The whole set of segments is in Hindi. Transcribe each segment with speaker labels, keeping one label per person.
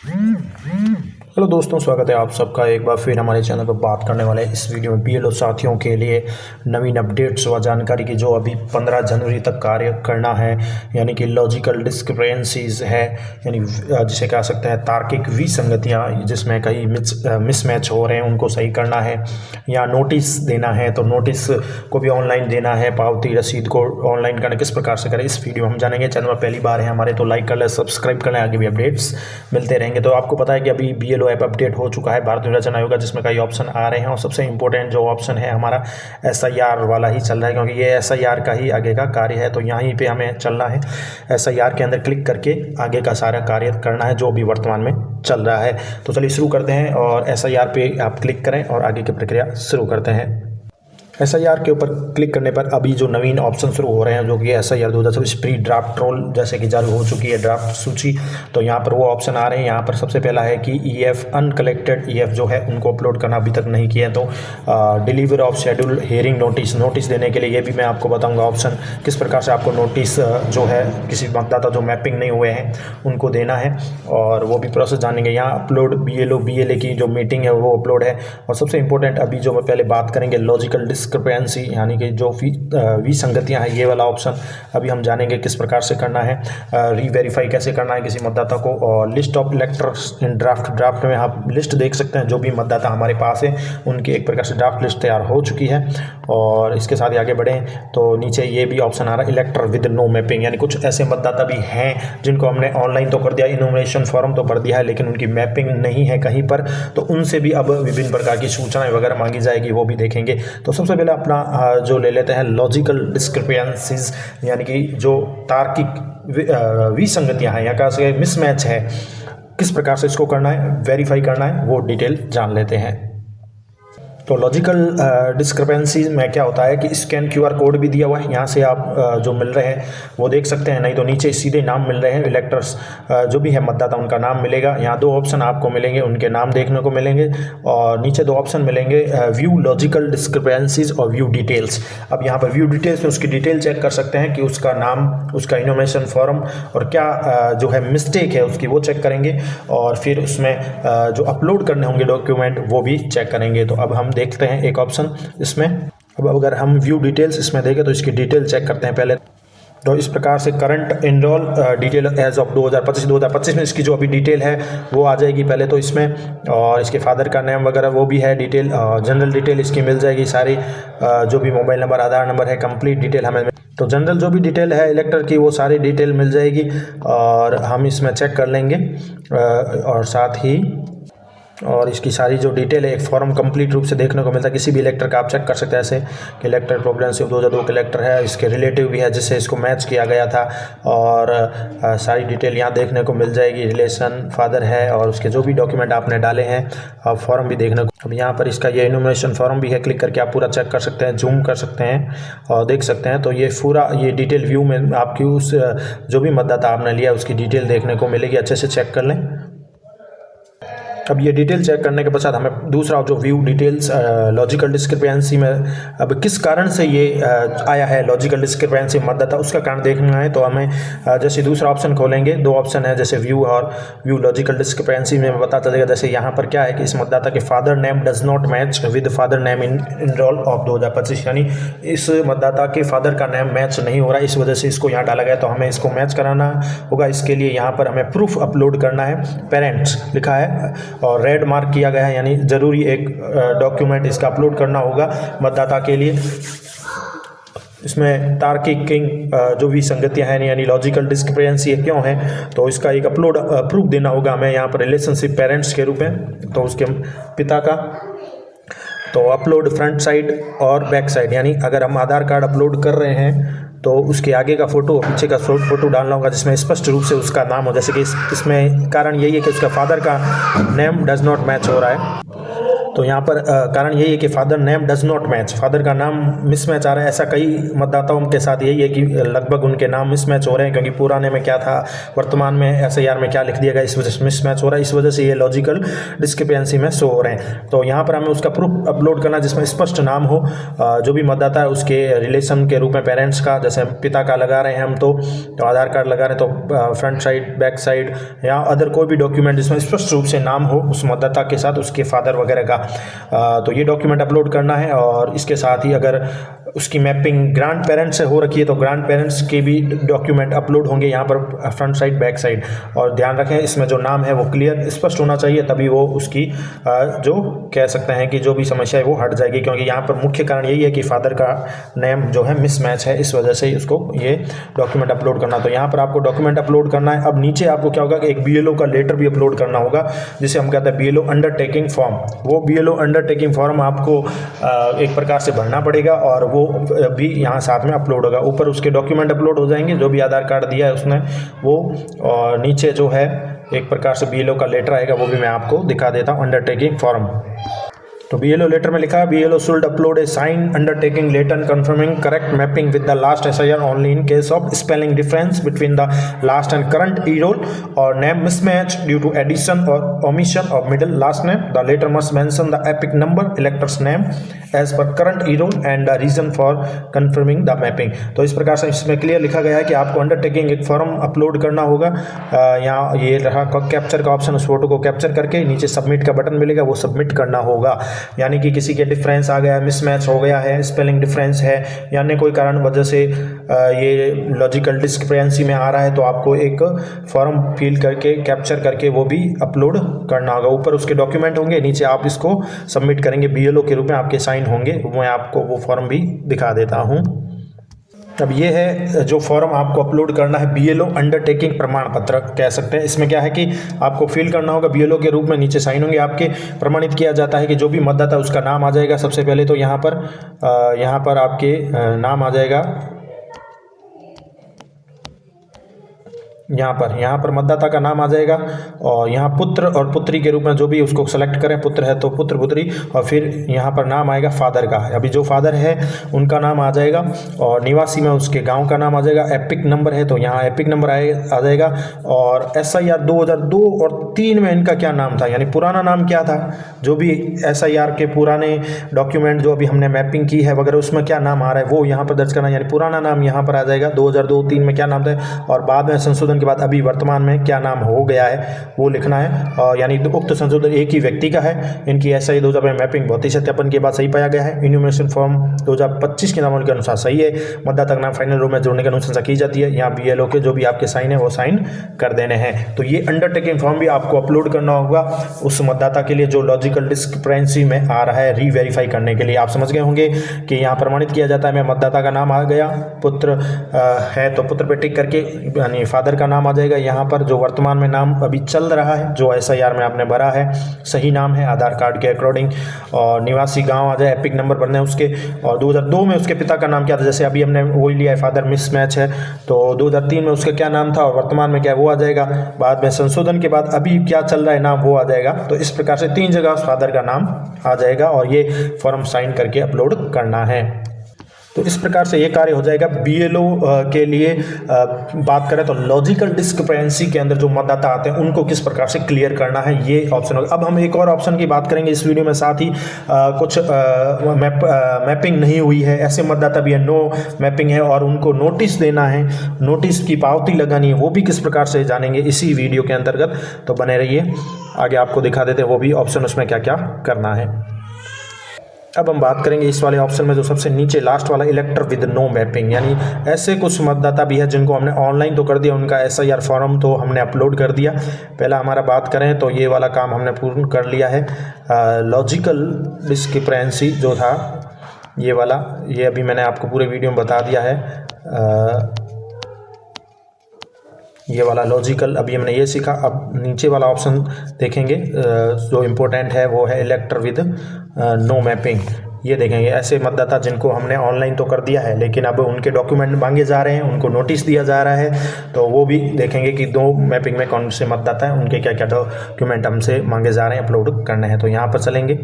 Speaker 1: हेलो दोस्तों, स्वागत है आप सबका एक बार फिर हमारे चैनल पर। बात करने वाले हैं इस वीडियो में बीएलओ साथियों के लिए नवीन अपडेट्स व जानकारी की, जो अभी 15 जनवरी तक कार्य करना है। यानी कि लॉजिकल डिस्क्रिपेंसीज है, यानी जिसे कह सकते हैं तार्किक विसंगतियां, जिसमें कई मिसमैच हो रहे हैं, उनको सही करना है या नोटिस देना है। तो नोटिस को भी ऑनलाइन देना है, पावती रसीद को ऑनलाइन करना किस प्रकार से करें, इस वीडियो में हम जानेंगे। चैनल पर पहली बार है हमारे तो लाइक कर लें, सब्सक्राइब कर लें, आगे भी अपडेट्स मिलते रहेंगे। तो आपको पता है कि अभी बीएलओ ऐप अपडेट हो चुका है भारत निर्वाचन आयोग का, जिसमें कई ऑप्शन आ रहे हैं और सबसे इंपॉर्टेंट जो ऑप्शन है हमारा एसआईआर वाला ही चल रहा है, क्योंकि ये एसआईआर का ही आगे का कार्य है। तो यहीं पे हमें चलना है, एसआईआर के अंदर क्लिक करके आगे का सारा कार्य करना है जो भी वर्तमान में चल रहा है। तो चलिए शुरू करते हैं और एसआईआर पे आप क्लिक करें और आगे की प्रक्रिया शुरू करते हैं। एसआईआर के ऊपर क्लिक करने पर अभी जो नवीन ऑप्शन शुरू हो रहे हैं, जो कि एसआईआर 2024 प्री ड्राफ्ट रोल जैसे कि जारी हो चुकी है ड्राफ्ट सूची, तो यहाँ पर वो ऑप्शन आ रहे हैं। यहाँ पर सबसे पहला है कि ईएफ अनकलेक्टेड ईएफ जो है उनको अपलोड करना अभी तक नहीं किया है। तो deliver of schedule hearing notice देने के लिए ये भी मैं आपको बताऊँगा ऑप्शन, किस प्रकार से आपको नोटिस जो है किसी मतदाता जो मैपिंग नहीं हुए हैं उनको देना है, और वो भी प्रोसेस जानेंगे। यहाँ अपलोड बीएलओ बीएलए की जो मीटिंग है वो अपलोड है। और सबसे इंपॉर्टेंट अभी जो मैं पहले बात करेंगे लॉजिकल डिस्क्रिपेंसी, यानी कि जो विसंगतियां हैं, ये वाला ऑप्शन अभी हम जानेंगे किस प्रकार से करना है, रीवेरीफाई कैसे करना है किसी मतदाता को। और list of electors in draft में आप लिस्ट देख सकते हैं, जो भी मतदाता हमारे पास है उनकी एक प्रकार से ड्राफ्ट लिस्ट तैयार हो चुकी है। और इसके साथ ही आगे बढ़ें तो नीचे ये भी ऑप्शन आ रहा है इलेक्टर विद नो मैपिंग, यानी कुछ ऐसे मतदाता भी हैं जिनको हमने ऑनलाइन तो कर दिया, इनोमिनेशन फॉर्म तो भर दिया है, लेकिन उनकी मैपिंग नहीं है कहीं पर, तो उनसे भी अब विभिन्न प्रकार की सूचनाएं वगैरह मांगी जाएगी, वो भी देखेंगे। तो सबसे पहले अपना जो ले लेते हैं लॉजिकल डिस्क्रिपेंसीज, यानी कि जो तार्किक विसंगतियां हैं या कह सकते मिसमैच है, किस प्रकार से इसको करना है, वेरीफाई करना है, वो डिटेल जान लेते हैं। तो लॉजिकल डिस्क्रिपेंसी में क्या होता है कि स्कैन क्यूआर कोड भी दिया हुआ है, यहाँ से आप जो मिल रहे हैं वो देख सकते हैं, नहीं तो नीचे सीधे नाम मिल रहे हैं इलेक्टर्स जो भी है मतदाता उनका नाम मिलेगा। यहाँ दो ऑप्शन आपको मिलेंगे, उनके नाम देखने को मिलेंगे, और नीचे दो ऑप्शन मिलेंगे व्यू लॉजिकल डिस्क्रिपेंसीज और व्यू डिटेल्स। अब यहाँ पर व्यू डिटेल्स में उसकी डिटेल चेक कर सकते हैं कि उसका नाम, उसका इनोमिनेशन फॉर्म और क्या जो है मिस्टेक है उसकी, वो चेक करेंगे। और फिर उसमें जो अपलोड करने होंगे डॉक्यूमेंट वो भी चेक करेंगे। तो अब हम देखते हैं एक ऑप्शन इसमें। अब अगर हम व्यू डिटेल्स इसमें देखें तो इसकी डिटेल चेक करते हैं पहले। तो इस प्रकार से current enrol detail as of 2025 में इसकी जो अभी डिटेल है वो आ जाएगी पहले तो इसमें, और इसके फादर का नेम वगैरह वो भी है डिटेल, जनरल डिटेल इसकी मिल जाएगी सारी, जो भी मोबाइल नंबर आधार नंबर है कंप्लीट डिटेल हमें। तो जनरल जो भी डिटेल है इलेक्टर की वो सारी डिटेल मिल जाएगी और हम इसमें चेक कर लेंगे। और साथ ही और इसकी सारी जो डिटेल है एक फॉर्म कंप्लीट रूप से देखने को मिलता है, किसी भी इलेक्टर का आप चेक कर सकते हैं ऐसे कि इलेक्टर प्रोग्रेसिव 2002 के इलेक्टर है, इसके रिलेटिव भी है जिससे इसको मैच किया गया था, और सारी डिटेल यहाँ देखने को मिल जाएगी। रिलेशन फादर है और उसके जो भी डॉक्यूमेंट आपने डाले हैं, और फॉर्म भी देखने को। अब यहाँ पर इसका ये इनोमिनेशन फॉर्म भी है, क्लिक करके आप पूरा चेक कर सकते हैं, जूम कर सकते हैं और देख सकते हैं। तो ये पूरा ये डिटेल व्यू में आपकी उस जो भी मतदाता आपने लिया उसकी डिटेल देखने को मिलेगी, अच्छे से चेक कर लें। अब ये डिटेल चेक करने के पश्चात हमें दूसरा जो व्यू डिटेल्स लॉजिकल डिस्क्रिपेंसी में अब किस कारण से ये आया है लॉजिकल डिस्क्रिपेंसी मतदाता, उसका कारण देखना है। तो हमें जैसे दूसरा ऑप्शन खोलेंगे, दो ऑप्शन है जैसे व्यू और व्यू लॉजिकल डिस्क्रिपेंसी में पता चलेगा। जैसे यहाँ पर क्या है कि इस मतदाता के father name does not match with father name in enrol of 2025, यानी इस मतदाता के फादर का नेम मैच नहीं हो रहा है, इस वजह से इसको यहाँ डाला गया। तो हमें इसको मैच कराना होगा, इसके लिए यहाँ पर हमें प्रूफ अपलोड करना है, पेरेंट्स लिखा है और रेड मार्क किया गया है, यानी ज़रूरी एक डॉक्यूमेंट इसका अपलोड करना होगा मतदाता के लिए। इसमें तार्किक जो भी संगतियाँ हैं यानी लॉजिकल डिस्क्रिपेंसी है क्यों है, तो इसका एक अपलोड प्रूफ देना होगा हमें यहाँ पर रिलेशनशिप पेरेंट्स के रूप में, तो उसके पिता का। तो अपलोड फ्रंट साइड और बैक साइड, यानी अगर हम आधार कार्ड अपलोड कर रहे हैं तो उसके आगे का फोटो और पीछे का फोटो डालना होगा जिसमें स्पष्ट रूप से उसका नाम हो। जैसे कि इसमें कारण यही है कि उसका फादर का नेम डज नॉट मैच हो रहा है। तो यहाँ पर कारण यही है कि father name does not match, father का नाम मिसमैच आ रहा है। ऐसा कई मतदाताओं के साथ यही है कि लगभग उनके नाम मिसमैच हो रहे हैं, क्योंकि पुराने में क्या था, वर्तमान में SIR में क्या लिख दिया गया, इस वजह से मिसमैच हो रहा है। इस वजह से ये लॉजिकल डिस्क्रिपेंसी में शो हो रहे हैं। तो यहाँ पर हमें उसका प्रूफ अपलोड करना जिसमें स्पष्ट नाम हो, जो भी मतदाता है उसके रिलेशन के रूप में पेरेंट्स का, जैसे पिता का लगा रहे हैं हम तो आधार कार्ड लगा रहे हैं तो फ्रंट साइड, बैक साइड या अदर कोई भी डॉक्यूमेंट जिसमें स्पष्ट रूप से नाम हो उस मतदाता के साथ, उसके फादर वगैरह का, तो ये डॉक्यूमेंट अपलोड करना है। और इसके साथ ही अगर उसकी मैपिंग ग्रांड पेरेंट्स से हो रखी है तो ग्रांड पेरेंट्स के भी डॉक्यूमेंट अपलोड होंगे यहाँ पर, फ्रंट साइड, बैक साइड। और ध्यान रखें इसमें जो नाम है वो क्लियर स्पष्ट होना चाहिए, तभी वो उसकी जो कह सकते हैं कि जो भी समस्या है वो हट जाएगी, क्योंकि यहाँ पर मुख्य कारण यही है कि फादर का नेम जो है मिसमैच है, इस वजह से उसको ये डॉक्यूमेंट अपलोड करना। तो यहाँ पर आपको डॉक्यूमेंट अपलोड करना है। अब नीचे आपको क्या होगा कि एक BLO का लेटर भी अपलोड करना होगा, जिसे हम कहते हैं BLO अंडरटेकिंग फॉर्म। वो BLO अंडरटेकिंग फॉर्म आपको एक प्रकार से भरना पड़ेगा और वो भी यहाँ साथ में अपलोड होगा। ऊपर उसके डॉक्यूमेंट अपलोड हो जाएंगे, जो भी आधार कार्ड दिया है उसने वो, और नीचे जो है एक प्रकार से BLO का लेटर आएगा, वो भी मैं आपको दिखा देता हूँ, अंडरटेकिंग फॉर्म। तो BLO लेटर में लिखा है BLO should upload a sign undertaking letter confirming correct mapping with the last SIR only in case of spelling difference between the last and current e roll or name mismatch due to addition or omission of middle last name. The letter must mention the EPIC number, elector's name as per current e roll and the reason for confirming the mapping. तो इस प्रकार से इसमें क्लियर लिखा गया है कि आपको अंडरटेकिंग एक फॉर्म अपलोड करना होगा। यहाँ ये रहा कैप्चर का ऑप्शन, उस फोटो को कैप्चर करके नीचे सबमिट का बटन मिलेगा, वो सबमिट करना होगा। यानी कि किसी के डिफरेंस आ गया है, मिसमैच हो गया है, स्पेलिंग डिफरेंस है, यानी कोई कारण वजह से ये लॉजिकल डिस्क्रिपेंसी में आ रहा है, तो आपको एक फॉर्म फिल करके कैप्चर करके वो भी अपलोड करना होगा। ऊपर उसके डॉक्यूमेंट होंगे, नीचे आप इसको सबमिट करेंगे, BLO के रूप में आपके साइन होंगे। मैं आपको वो फॉर्म भी दिखा देता हूँ। अब ये है जो फॉर्म आपको अपलोड करना है, BLO अंडरटेकिंग प्रमाण पत्र कह सकते हैं। इसमें क्या है कि आपको फिल करना होगा BLO के रूप में, नीचे साइन होंगे आपके। प्रमाणित किया जाता है कि जो भी मतदाता उसका नाम आ जाएगा सबसे पहले तो यहाँ पर आपके नाम आ जाएगा, यहाँ पर मतदाता का नाम आ जाएगा और यहाँ पुत्र और पुत्री के रूप में जो भी उसको सेलेक्ट करें, पुत्र है तो पुत्र पुत्री, और फिर यहाँ पर नाम आएगा फादर का। अभी जो फादर है उनका नाम आ जाएगा और निवासी में उसके गांव का नाम आ जाएगा। एपिक नंबर है तो यहाँ एपिक नंबर आ जाएगा। और SIR 2002 और 3 में इनका क्या नाम था, यानी पुराना नाम क्या था, जो भी SIR के पुराने डॉक्यूमेंट जो अभी हमने मैपिंग की है वगैरह उसमें क्या नाम आ रहा है वो यहाँ पर दर्ज करना, यानी पुराना नाम यहाँ पर आ जाएगा। 2002-3 में क्या नाम था और बाद में संशोधन के बाद अभी वर्तमान में क्या नाम हो गया है वो लिखना है। और यानी उक्त संशोधन एक ही व्यक्ति का है। इनकी SIR 2000 में मैपिंग भौतिक सत्यापन के बाद सही पाया गया है। इन्यूमरेशन फॉर्म 2025 के नामों के अनुसार सही है। मतदाता का नाम फाइनल रूप में जोड़ने की अनुशंसा की जाती है। यहाँ BLO के जो भी आपके साइन है वो साइन कर देने हैं। तो ये अंडरटेकिंग फॉर्म भी आपको अपलोड करना होगा उस मतदाता के लिए जो लॉजिकल डिस्क्रिपेंसी में आ रहा है, रीवेरीफाई करने के लिए। आप समझ गए होंगे कि यहाँ प्रमाणित किया जाता है, मैं मतदाता का नाम आ गया, पुत्र है तो पुत्र पे टिक करके यानी फादर का नाम आ जाएगा। यहाँ पर जो वर्तमान में नाम अभी चल रहा है, जो SIR में आपने भरा है, सही नाम है आधार कार्ड के अकॉर्डिंग, और निवासी गांव आ जाए, एपिक नंबर भरने उसके। और 2002 में उसके पिता का नाम क्या था, जैसे अभी हमने वही लिया है, फादर मिसमैच है तो 2003 में उसका क्या नाम था और वर्तमान में क्या वो आ जाएगा। बाद में संशोधन के बाद अभी क्या चल रहा है नाम वो आ जाएगा। तो इस प्रकार से 3 जगह उस फादर का नाम आ जाएगा और ये फॉर्म साइन करके अपलोड करना है। तो इस प्रकार से ये कार्य हो जाएगा। BLO के लिए बात करें तो लॉजिकल डिस्क्रिपेंसी के अंदर जो मतदाता आते हैं उनको किस प्रकार से क्लियर करना है, ये ऑप्शन होगा। अब हम एक और ऑप्शन की बात करेंगे इस वीडियो में, साथ ही कुछ मैपिंग नहीं हुई है ऐसे मतदाता भी है, नो मैपिंग है और उनको नोटिस देना है, नोटिस की पावती लगानी है, वो भी किस प्रकार से जानेंगे इसी वीडियो के अंतर्गत। तो बने रहिए, आगे आपको दिखा देते हैं वो भी ऑप्शन, उसमें क्या क्या करना है। अब हम बात करेंगे इस वाले ऑप्शन में जो सबसे नीचे लास्ट वाला, इलेक्टर विद नो मैपिंग, यानी ऐसे कुछ मतदाता भी है जिनको हमने ऑनलाइन तो कर दिया, उनका SIR फॉर्म तो हमने अपलोड कर दिया। पहला हमारा बात करें तो ये वाला काम हमने पूर्ण कर लिया है। लॉजिकल डिस्क्रिपेंसी जो था ये वाला, ये अभी मैंने आपको पूरे वीडियो में बता दिया है। ये वाला लॉजिकल अभी हमने ये सीखा। अब नीचे वाला ऑप्शन देखेंगे जो इम्पोर्टेंट है वो है इलेक्टर विद नो मैपिंग। ये देखेंगे ऐसे मतदाता जिनको हमने ऑनलाइन तो कर दिया है, लेकिन अब उनके डॉक्यूमेंट मांगे जा रहे हैं, उनको नोटिस दिया जा रहा है, तो वो भी देखेंगे कि 2 मैपिंग में कौन से मतदाता हैं, उनके क्या क्या डॉक्यूमेंट हमसे मांगे जा रहे हैं, अपलोड करने हैं। तो यहाँ पर चलेंगे,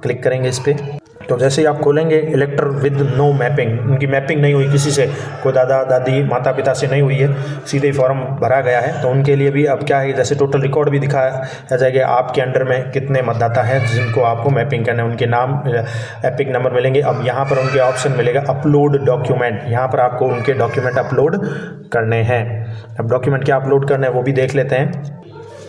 Speaker 1: क्लिक करेंगे इस पर। तो जैसे ही आप खोलेंगे इलेक्टर विद नो मैपिंग, उनकी मैपिंग नहीं हुई किसी से, कोई दादा दादी माता पिता से नहीं हुई है, सीधे ही फॉर्म भरा गया है, तो उनके लिए भी अब क्या है, जैसे टोटल रिकॉर्ड भी दिखाया जाएगा आपके अंडर में कितने मतदाता हैं जिनको आपको मैपिंग करना है, उनके नाम एपिक नंबर मिलेंगे। अब यहाँ पर उनके ऑप्शन मिलेगा अपलोड डॉक्यूमेंट, यहाँ पर आपको उनके डॉक्यूमेंट अपलोड करने हैं। अब डॉक्यूमेंट क्या अपलोड करना है वो भी देख लेते हैं।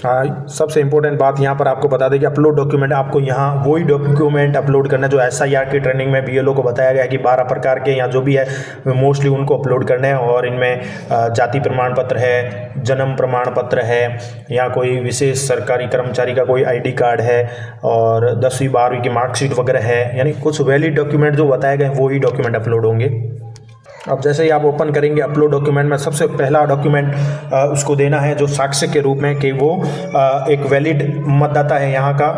Speaker 1: हाँ, सबसे इंपॉर्टेंट बात यहाँ पर आपको बता दें कि अपलोड डॉक्यूमेंट, आपको यहाँ वही डॉक्यूमेंट अपलोड करना है जो SIR की ट्रेनिंग में BLO को बताया गया है कि 12 प्रकार के या जो भी है मोस्टली उनको अपलोड करने हैं। और इनमें जाति प्रमाण पत्र है, जन्म प्रमाण पत्र है, या कोई विशेष सरकारी कर्मचारी का कोई ID कार्ड है, और 10वीं 12वीं की मार्कशीट वगैरह है, यानी कुछ वैलिड डॉक्यूमेंट जो बताए गए वही डॉक्यूमेंट अपलोड होंगे। अब जैसे ही आप ओपन करेंगे अपलोड डॉक्यूमेंट में, सबसे पहला डॉक्यूमेंट उसको देना है जो साक्ष्य के रूप में कि वो एक वैलिड मतदाता है यहाँ का।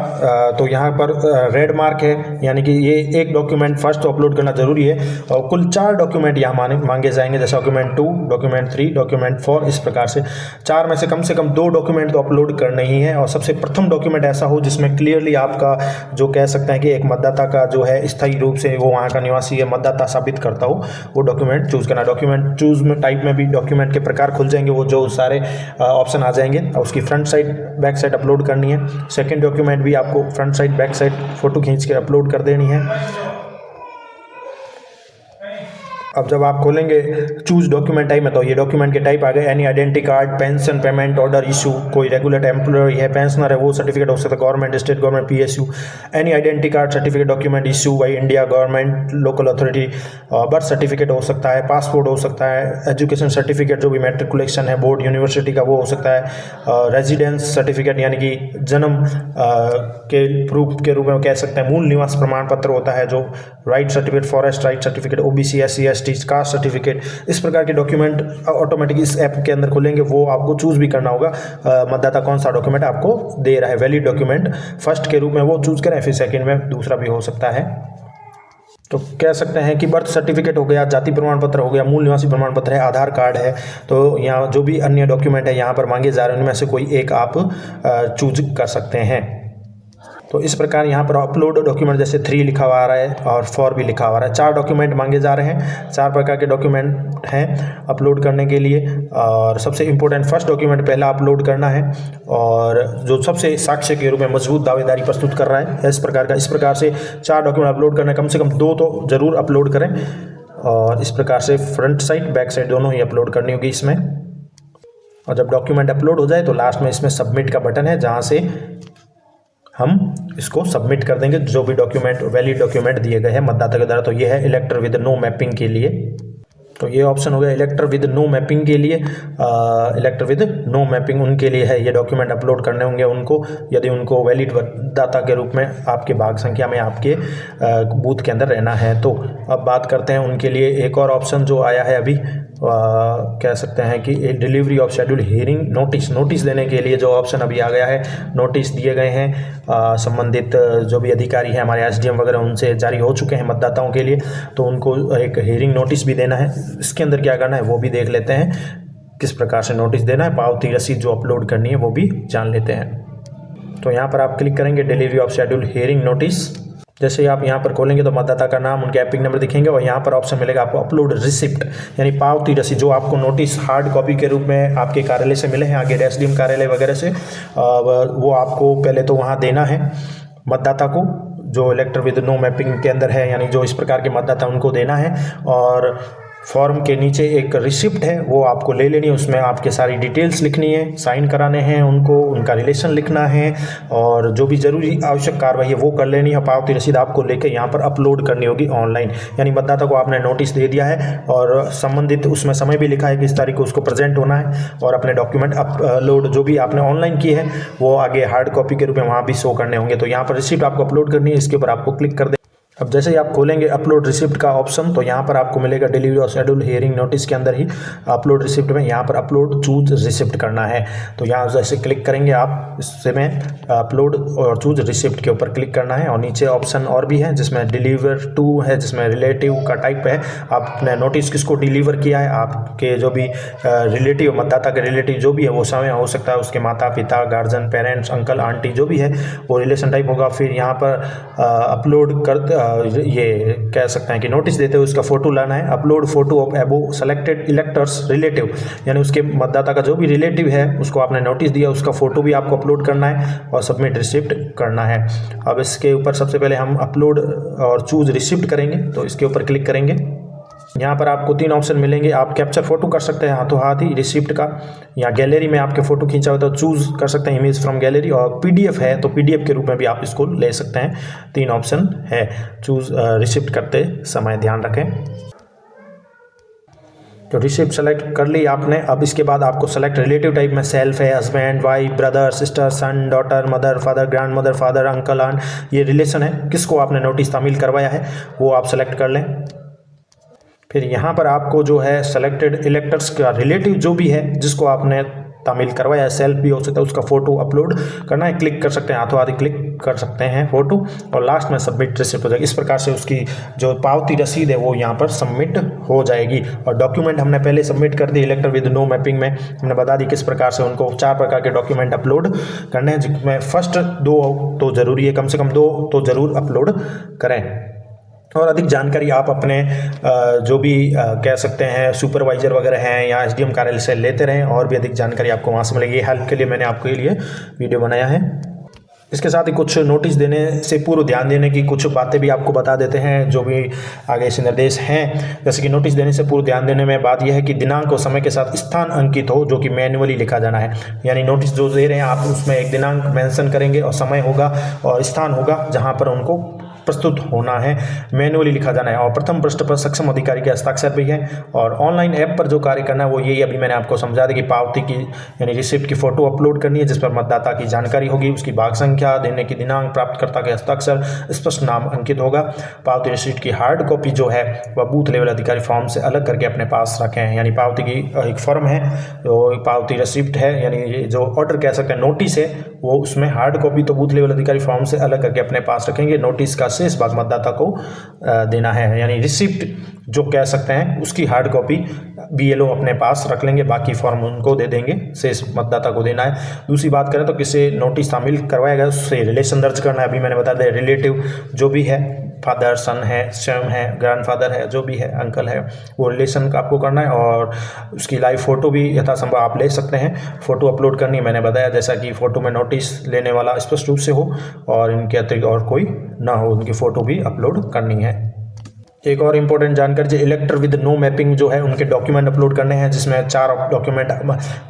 Speaker 1: तो यहाँ पर रेड मार्क है, यानी कि ये एक डॉक्यूमेंट फर्स्ट तो अपलोड करना जरूरी है, और कुल 4 डॉक्यूमेंट यहाँ मांगे जाएंगे, जैसे डॉक्यूमेंट 2, डॉक्यूमेंट 3, डॉक्यूमेंट 4, इस प्रकार से 4 में से कम 2 डॉक्यूमेंट तो अपलोड करना ही है। और सबसे प्रथम डॉक्यूमेंट ऐसा हो जिसमें क्लियरली आपका जो कह सकते हैं कि एक मतदाता का जो है स्थायी रूप से वो वहाँ का निवासी है, मतदाता साबित करता हो, वो डॉक्यूमेंट चूज करना। डॉक्यूमेंट चूज में टाइप में भी डॉक्यूमेंट के प्रकार खुल जाएंगे, वो जो सारे ऑप्शन आ जाएंगे, और उसकी front side back side upload करनी है। सेकंड डॉक्यूमेंट भी आपको front side back side photo खींच के अपलोड कर देनी है। अब जब आप खोलेंगे चूज डॉक्यूमेंट टाइप में, तो ये डॉक्यूमेंट के टाइप आ गए, any identity card, pension payment order issue, कोई रेगुलर एम्प्लॉय है, पेंशनर है, वो सर्टिफिकेट हो सकता है, government, state government, PSU, any identity card certificate document issue by India government, local authority, birth certificate हो सकता है, पासपोर्ट हो सकता है, एजुकेशन सर्टिफिकेट जो भी मैट्रिकुलेशन है बोर्ड यूनिवर्सिटी का वो हो सकता है, रेजिडेंस सर्टिफिकेट यानी कि जन्म के प्रूफ के रूप में कह सकते हैं, मूल निवास प्रमाण पत्र होता है, जो right certificate, forest right certificate, OBC SC ST caste certificate, इस प्रकार के डॉक्यूमेंट ऑटोमेटिक इस ऐप के अंदर खुलेंगे। वो आपको चूज भी करना होगा मतदाता कौन सा डॉक्यूमेंट आपको दे रहा है, वैलिड डॉक्यूमेंट फर्स्ट के रूप में वो चूज करें, फिर सेकंड में दूसरा भी हो सकता है। तो कह सकते हैं कि बर्थ सर्टिफिकेट हो गया, जाति प्रमाण पत्र हो गया, मूल निवासी प्रमाण पत्र है, आधार कार्ड है, तो यहाँ जो भी अन्य डॉक्यूमेंट है यहाँ पर मांगे जा रहे हैं उनमें से कोई एक आप चूज कर सकते हैं। तो इस प्रकार यहाँ पर अपलोड डॉक्यूमेंट जैसे 3 लिखा हुआ आ रहा है और 4 भी लिखा हुआ आ रहा है, 4 डॉक्यूमेंट मांगे जा रहे हैं, 4 प्रकार के डॉक्यूमेंट हैं अपलोड करने के लिए। और सबसे इम्पोर्टेंट फर्स्ट डॉक्यूमेंट पहला अपलोड करना है, और जो सबसे साक्ष्य के रूप में मजबूत दावेदारी प्रस्तुत कर रहा है इस प्रकार से 4 डॉक्यूमेंट अपलोड करना है, कम से कम 2 तो जरूर अपलोड करें। और इस प्रकार से फ्रंट साइड बैक साइड दोनों ही अपलोड करनी होगी इसमें। और जब डॉक्यूमेंट अपलोड हो जाए तो लास्ट में इसमें सबमिट का बटन है, जहाँ से हम इसको सबमिट कर देंगे जो भी डॉक्यूमेंट वैलिड डॉक्यूमेंट दिए गए हैं मतदाता के द्वारा। तो ये है इलेक्टर विद नो मैपिंग के लिए, तो ये ऑप्शन हो गया इलेक्टर विद नो मैपिंग के लिए। इलेक्टर विद नो मैपिंग उनके लिए है, ये डॉक्यूमेंट अपलोड करने होंगे उनको, यदि उनको वैलिड मतदाता के रूप में आपके भाग संख्या में आपके बूथ के अंदर रहना है। तो अब बात करते हैं उनके लिए एक और ऑप्शन जो आया है अभी, कह सकते हैं कि delivery of schedule hearing notice देने के लिए जो ऑप्शन अभी आ गया है, नोटिस दिए गए हैं संबंधित जो भी अधिकारी हैं हमारे SDM वगैरह उनसे जारी हो चुके हैं मतदाताओं के लिए, तो उनको एक हियरिंग नोटिस भी देना है। इसके अंदर क्या करना है वो भी देख लेते हैं, किस प्रकार से नोटिस देना है, पावती रसीद जो अपलोड करनी है वो भी जान लेते हैं। तो यहाँ पर आप क्लिक करेंगे delivery of schedule hearing notice. जैसे ही आप यहाँ पर खोलेंगे तो मतदाता का नाम, उनके एपिक नंबर दिखेंगे, और यहाँ पर ऑप्शन मिलेगा आपको अपलोड रिसिप्ट यानी पावती रसीद, जो आपको नोटिस हार्ड कॉपी के रूप में आपके कार्यालय से मिले हैं, आगे SDM कार्यालय वगैरह से, वो आपको पहले तो वहाँ देना है मतदाता को, जो इलेक्टर विद नो मैपिंग के अंदर है, यानी जो इस प्रकार के मतदाता उनको देना है। और फॉर्म के नीचे एक रिसिप्ट है वो आपको ले लेनी है, उसमें आपके सारी डिटेल्स लिखनी है, साइन कराने हैं उनको, उनका रिलेशन लिखना है, और जो भी जरूरी आवश्यक कार्रवाई है वो कर लेनी है। पावती रसीद आपको लेकर यहाँ पर अपलोड करनी होगी ऑनलाइन, यानी मतदाता को आपने नोटिस दे दिया है और संबंधित उसमें समय भी लिखा है कि इस तारीख को उसको प्रेजेंट होना है, और अपने डॉक्यूमेंट अपलोड जो भी आपने ऑनलाइन किए हैं वो आगे हार्ड कॉपी के रूप में वहाँ भी शो करने होंगे। तो यहाँ पर रिसिप्ट आपको अपलोड करनी है, इसके ऊपर आपको क्लिक कर अब जैसे ही आप खोलेंगे अपलोड रिसिप्ट का ऑप्शन, तो यहाँ पर आपको मिलेगा डिलीवरी और शेड्यूल हियरिंग नोटिस के अंदर ही अपलोड रिसिप्ट में यहाँ पर अपलोड चूज रिसिप्ट करना है। तो यहाँ जैसे क्लिक करेंगे आप, इसमें अपलोड और चूज रिसिप्ट के ऊपर क्लिक करना है और नीचे ऑप्शन और भी है जिसमें डिलीवर टू है, जिसमें रिलेटिव का टाइप है। आपने नोटिस किसको डिलीवर किया है, आपके जो भी रिलेटिव, मतदाता के रिलेटिव जो भी है वो समय हो सकता है, उसके माता पिता, गार्जियन, पेरेंट्स, अंकल, आंटी जो भी है वो रिलेशन टाइप होगा। फिर यहाँ पर अपलोड कर ये कह सकते हैं कि नोटिस देते हुए उसका फोटो लाना है। अपलोड फोटो ऑफ एबो सेलेक्टेड इलेक्टर्स रिलेटिव, यानी उसके मतदाता का जो भी रिलेटिव है उसको आपने नोटिस दिया, उसका फोटो भी आपको अपलोड करना है और सबमिट रिसिप्ट करना है। अब इसके ऊपर सबसे पहले हम अपलोड और चूज रिसिप्ट करेंगे, तो इसके ऊपर क्लिक करेंगे। यहाँ पर आपको 3 ऑप्शन मिलेंगे। आप कैप्चर फोटो कर सकते हैं हाथों हाथ ही रिसिप्ट का, या गैलरी में आपके फोटो खींचा हुआ तो चूज कर सकते हैं इमेज फ्रॉम गैलरी, और पीडीएफ है तो पीडीएफ के रूप में भी आप इसको ले सकते हैं। 3 ऑप्शन है चूज रिसिप्ट करते समय, ध्यान रखें। तो रिसिप्ट सेलेक्ट कर ली आपने। अब इसके बाद आपको सेलेक्ट रिलेटिव टाइप में सेल्फ है, husband, wife, brother, sister, son, daughter, mother, father, grandmother, father, uncle, aunt, ये रिलेशन है, किसको आपने नोटिस तामील करवाया है वो आप सेलेक्ट कर लें। फिर यहाँ पर आपको जो है सेलेक्टेड इलेक्टर्स का रिलेटिव जो भी है जिसको आपने तामील करवाया, सेल्फ भी हो सकता है, उसका फोटो अपलोड करना है। क्लिक कर सकते हैं, हाथों हाथ क्लिक कर सकते हैं फोटो, और लास्ट में सबमिट रिसिप्ट हो जाएगी। इस प्रकार से उसकी जो पावती रसीद है वो यहाँ पर सबमिट हो जाएगी। और डॉक्यूमेंट हमने पहले सबमिट कर दी इलेक्टर विद नो मैपिंग में, हमने बता दी किस प्रकार से उनको 4 प्रकार के डॉक्यूमेंट अपलोड करने हैं, जिसमें फर्स्ट 2 तो जरूरी है, कम से कम 2 तो जरूर अपलोड करें। और अधिक जानकारी आप अपने जो भी कह सकते हैं सुपरवाइजर वगैरह हैं या एसडीएम कार्यालय से लेते रहें, और भी अधिक जानकारी आपको वहाँ से मिलेगी। हेल्प के लिए मैंने आपके लिए वीडियो बनाया है। इसके साथ ही कुछ नोटिस देने से पूर्व ध्यान देने की कुछ बातें भी आपको बता देते हैं, जो भी आगे से निर्देश हैं। जैसे कि नोटिस देने से पूर्व ध्यान देने में बात यह है कि दिनांक और समय के साथ स्थान अंकित हो, जो कि मैन्युअली लिखा जाना है। यानी नोटिस जो दे रहे हैं आप उसमें एक दिनांक मेंशन करेंगे और समय होगा और स्थान होगा जहां पर उनको प्रस्तुत होना है, मैन्युअली लिखा जाना है। और प्रथम पृष्ठ पर सक्षम अधिकारी के हस्ताक्षर भी है। और ऑनलाइन ऐप पर जो कार्य करना है वो यही अभी मैंने आपको समझा दी कि पावती की यानी रिसिप्ट की फोटो अपलोड करनी है, जिस पर मतदाता की जानकारी होगी, उसकी भाग संख्या, देने की दिनांक, प्राप्तकर्ता के हस्ताक्षर, स्पष्ट नाम अंकित होगा। पावती रिसिप्ट की हार्ड कॉपी जो है वह बूथ लेवल अधिकारी फॉर्म से अलग करके अपने पास रखें। यानी पावती की एक फॉर्म है, तो पावती रिसिप्ट है, यानी जो ऑर्डर कह सकते हैं नोटिस है, वो उसमें हार्ड कॉपी तो बूथ लेवल अधिकारी फॉर्म से अलग करके अपने पास रखेंगे। नोटिस का शेष भाग मतदाता को देना है, यानी रिसिप्ट जो कह सकते हैं उसकी हार्ड कॉपी बीएलओ अपने पास रख लेंगे, बाकी फॉर्म उनको दे देंगे, शेष मतदाता को देना है। दूसरी बात करें तो किसे नोटिस शामिल करवाया गया उससे रिलेशन दर्ज करना है। अभी मैंने बता दिया रिलेटिव जो भी है, फादर, सन है, स्वयं है, ग्रैंडफादर है, जो भी है, अंकल है, वो रिलेशन का आपको करना है। और उसकी लाइव फोटो भी यथासंभव आप ले सकते हैं। फोटो अपलोड करनी मैंने बताया, जैसा कि फोटो में नोटिस लेने वाला स्पष्ट रूप से हो और इनके अतिरिक्त और कोई ना हो, उनकी फोटो भी अपलोड करनी है। एक और इम्पोर्टेंट जानकारी, जो इलेक्टर विद नो मैपिंग जो है उनके डॉक्यूमेंट अपलोड करने हैं, जिसमें 4 डॉक्यूमेंट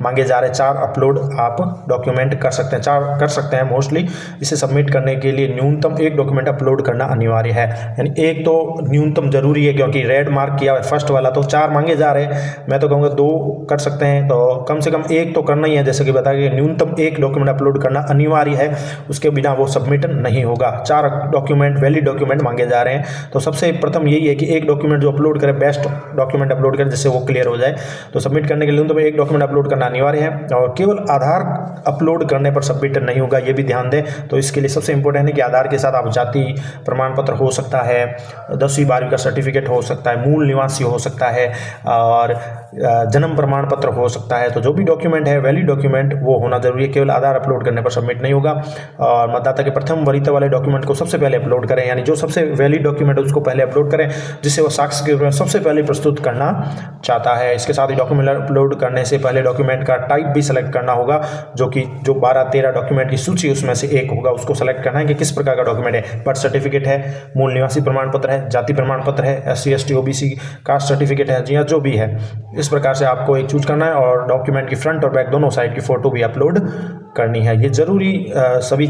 Speaker 1: मांगे जा रहे हैं। 4 अपलोड आप डॉक्यूमेंट कर सकते हैं, 4 कर सकते हैं मोस्टली। इसे सबमिट करने के लिए न्यूनतम 1 डॉक्यूमेंट अपलोड करना अनिवार्य है, यानी 1 तो न्यूनतम जरूरी है, क्योंकि रेड मार्क किया है फर्स्ट वाला, तो 4 मांगे जा रहे हैं। मैं तो कहूँगा 2 कर सकते हैं, तो कम से कम 1 तो करना ही है। जैसे कि बताया गया न्यूनतम 1 डॉक्यूमेंट अपलोड करना अनिवार्य है, उसके बिना वो सबमिट नहीं होगा। 4 डॉक्यूमेंट वैलिड डॉक्यूमेंट मांगे जा रहे हैं। तो सबसे प्रथम यही है कि एक डॉक्यूमेंट जो अपलोड करें, बेस्ट डॉक्यूमेंट अपलोड करें जिससे वो क्लियर हो जाए। तो सबमिट करने के लिए तो एक डॉक्यूमेंट अपलोड करना अनिवार्य है, और केवल आधार अपलोड करने पर सबमिट नहीं होगा, ये भी ध्यान दें। तो इसके लिए सबसे इंपॉर्टेंट है कि आधार के साथ आप जाति प्रमाण पत्र हो सकता है, 10वीं 12वीं का सर्टिफिकेट हो सकता है, मूल निवासी हो सकता है, और जन्म प्रमाण पत्र हो सकता है। तो जो भी डॉक्यूमेंट है वैलिड डॉक्यूमेंट वो होना जरूरी है, केवल आधार अपलोड करने पर सबमिट नहीं होगा। और मतदाता के प्रथम वरीयता वाले डॉक्यूमेंट को सबसे पहले अपलोड करें, यानी जो सबसे वैलिड डॉक्यूमेंट है उसको पहले अपलोड करें, जिससे वो साक्ष्य के रूप में सबसे पहले प्रस्तुत करना चाहता है। इसके साथ ही डॉक्यूमेंट अपलोड करने से पहले डॉक्यूमेंट का टाइप भी सेलेक्ट करना होगा, जो 12-13 डॉक्यूमेंट की सूची उसमें से एक होगा, उसको सेलेक्ट करना है कि किस प्रकार का डॉक्यूमेंट है। बर्थ सर्टिफिकेट है, मूल निवासी प्रमाण पत्र है, जाति प्रमाण पत्र है, SC ST OBC caste certificate है, जी हाँ, जो भी है। इस प्रकार से आपको एक चूज करना है, और डॉक्यूमेंट की फ्रंट और बैक दोनों साइड की फोटो भी अपलोड करनी है। ये जरूरी सभी